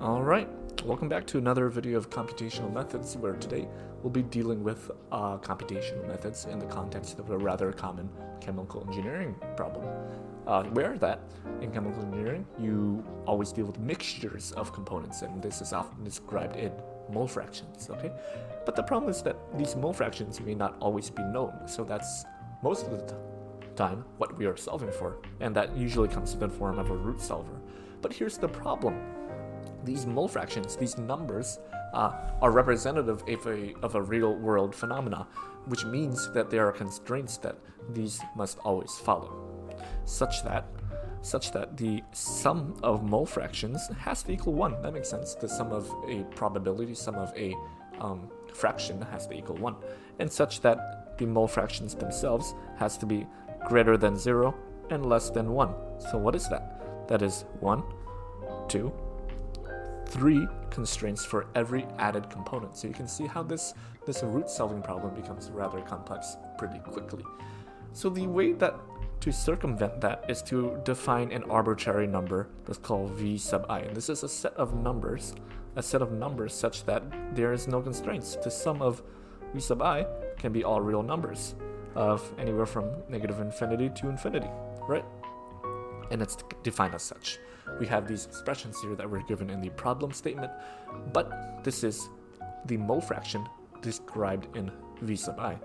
Alright, welcome back to another video of computational methods, where today we'll be dealing with computational methods in the context of a rather common chemical engineering problem. Where that, in chemical engineering, you always deal with mixtures of components, and this is often described in mole fractions, okay? But the problem is that these mole fractions may not always be known, so that's most of the time what we are solving for, and that usually comes in the form of a root solver. But here's the problem. These mole fractions, these numbers, are representative of a real-world phenomena, which means that there are constraints that these must always follow, such that the sum of mole fractions has to equal 1. That makes sense. The sum of a probability, sum of a fraction has to equal 1, and such that the mole fractions themselves has to be greater than 0 and less than 1. So what is that? That is 1, 2, 3 constraints for every added component. So you can see how this root solving problem becomes rather complex pretty quickly. So the way that to circumvent that is to define an arbitrary number that's called v sub I. And this is a set of numbers such that there is no constraints. The sum of v sub I can be all real numbers of anywhere from -infinity to infinity, right? And it's defined as such. We have these expressions here that were given in the problem statement, but this is the mole fraction described in v sub I.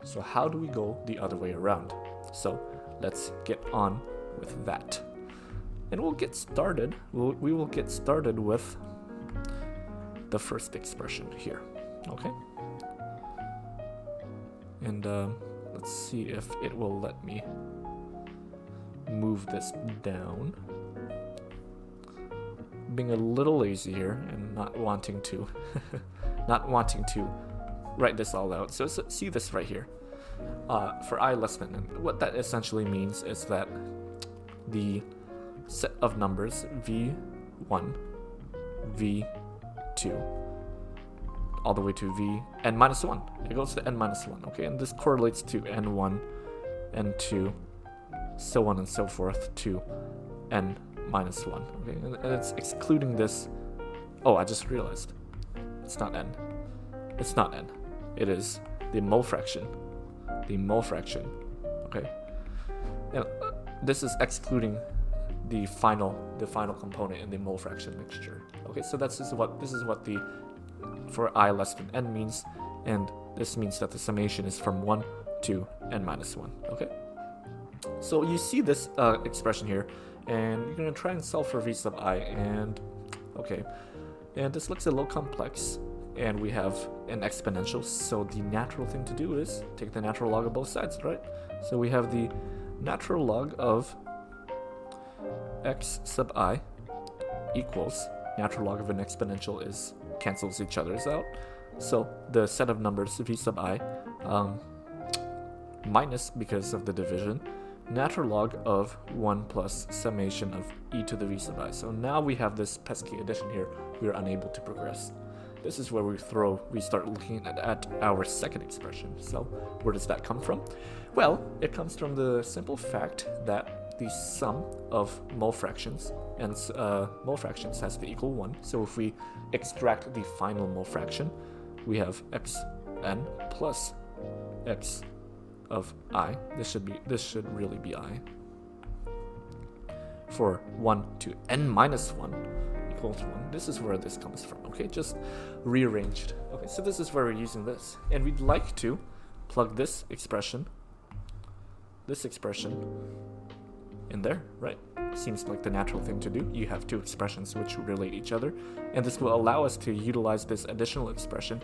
So how do we go the other way around? So let's get on with that. And we'll get started. We will get started with the first expression here, okay? And let's see if it will let me move this down. Being a little lazy here and not wanting to write this all out. So see this right here. For I less than n, what that essentially means is that the set of numbers v1, v2, all the way to vn minus 1. It goes to n minus 1, okay? And this correlates to n1, n2, so on and so forth to n minus 1, okay? And it's excluding this. Oh, I just realized. It's not n. It's not n. It is the mole fraction. The mole fraction, okay? And this is excluding the final component in the mole fraction mixture. Okay, so this is what the for I less than n means, and this means that the summation is from 1 to n minus 1, okay? So you see this expression here, and you're going to try and solve for v sub I, and okay, and this looks a little complex, and we have an exponential, so the natural thing to do is take the natural log of both sides, right? So we have the natural log of x sub I equals natural log of an exponential is cancels each other's out, so the set of numbers v sub I minus, because of the division, natural log of 1 plus summation of e to the v sub I. So now we have this pesky addition here. We are unable to progress. This is where we start looking at our second expression. So where does that come from? Well, it comes from the simple fact that the sum of mole fractions and mole fractions has to equal 1. So if we extract the final mole fraction, we have xn plus x of I. This should really be I. For 1 to n minus 1 equals 1. This is where this comes from, okay? Just rearranged. Okay, so this is where we're using this. And we'd like to plug this expression in there, right? Seems like the natural thing to do. You have two expressions which relate each other, and this will allow us to utilize this additional expression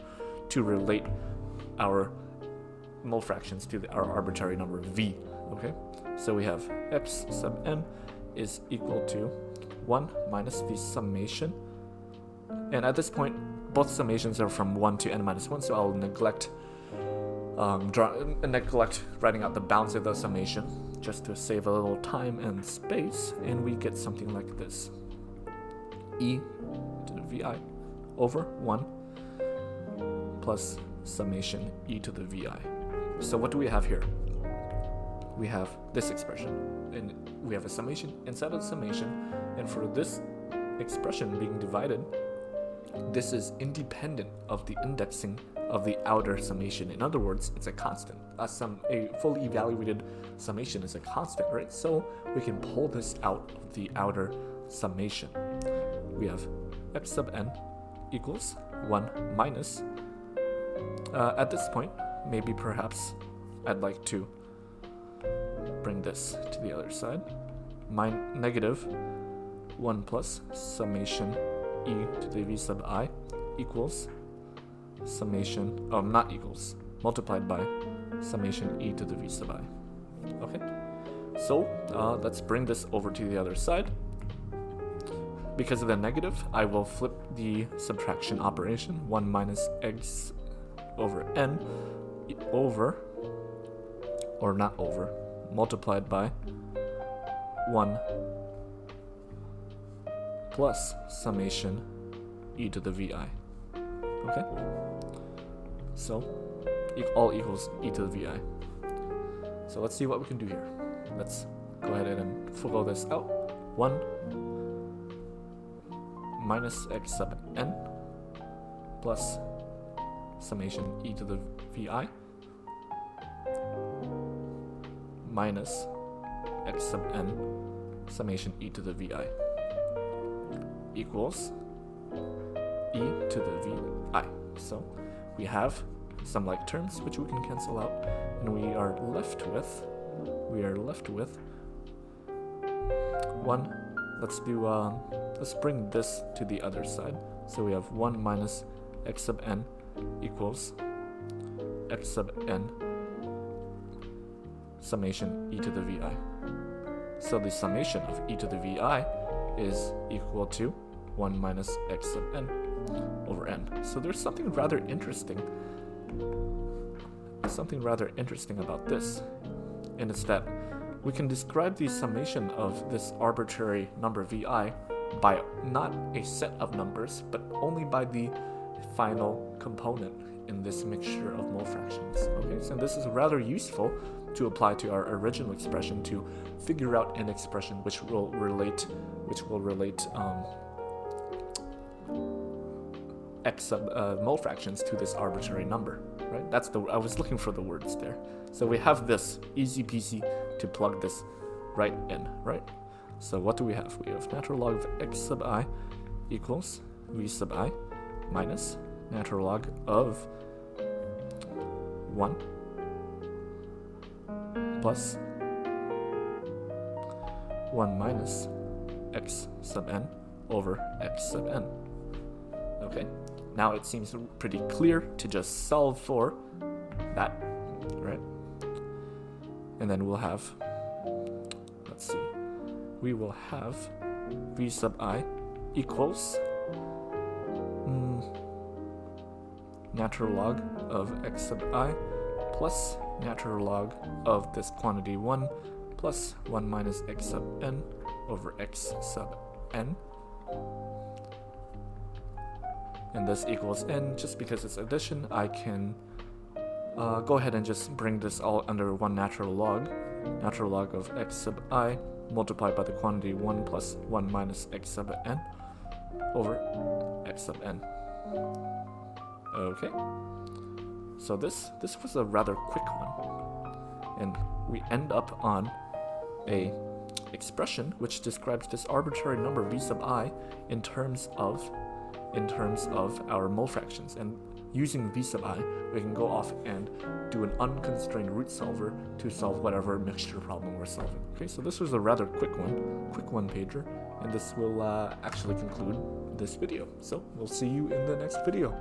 to relate our mole fractions to our arbitrary number v, okay? So we have x sub n is equal to 1 minus the summation, and at this point both summations are from 1 to n minus 1, so I'll neglect writing out the bounds of the summation just to save a little time and space, and we get something like this: e to the vi over 1 plus summation e to the vi. So what do we have here? We have this expression, and we have a summation inside of the summation, and for this expression being divided, this is independent of the indexing of the outer summation. In other words, it's a constant. A fully evaluated summation is a constant, right? So we can pull this out of the outer summation. We have x sub n equals 1 minus, at this point, maybe perhaps I'd like to bring this to the other side. Negative 1 plus summation e to the v sub I equals summation, not equals, multiplied by summation e to the v sub I. Okay, so let's bring this over to the other side. Because of the negative, I will flip the subtraction operation. 1 minus x over n over, or not over, multiplied by 1 plus summation e to the vi. Okay? So, all equals e to the vi. So let's see what we can do here. Let's go ahead and flow this out. 1 minus x sub n plus summation e to the vi minus x sub n summation e to the vi equals e to the vi. So we have some like terms which we can cancel out, and we are left with 1. Let's bring this to the other side. So we have 1 minus x sub n equals x sub n summation e to the vi. So the summation of e to the vi is equal to 1 minus x sub n over n. So there's something rather interesting about this, and it's that we can describe the summation of this arbitrary number vi by not a set of numbers, but only by the final component in this mixture of mole fractions. Okay, so this is rather useful to apply to our original expression to figure out an expression which will relate mole fractions to this arbitrary number. Right? I was looking for the words there. So we have this easy peasy to plug this right in, right? So what do we have? We have natural log of x sub I equals v sub I minus natural log of 1 plus 1 minus x sub n over x sub n. Okay, now it seems pretty clear to just solve for that, right? And then we'll have, let's see, we will have v sub I equals natural log of x sub I plus natural log of this quantity 1 plus 1 minus x sub n over x sub n. And this equals n. Just because it's addition, I can go ahead and just bring this all under one natural log of x sub I multiplied by the quantity 1 plus 1 minus x sub n over x sub n. Okay, so this was a rather quick one, and we end up on a expression which describes this arbitrary number v sub I in terms of our mole fractions. And using v sub I, we can go off and do an unconstrained root solver to solve whatever mixture problem we're solving. Okay, so this was a rather quick one pager, and this will actually conclude this video. So we'll see you in the next video.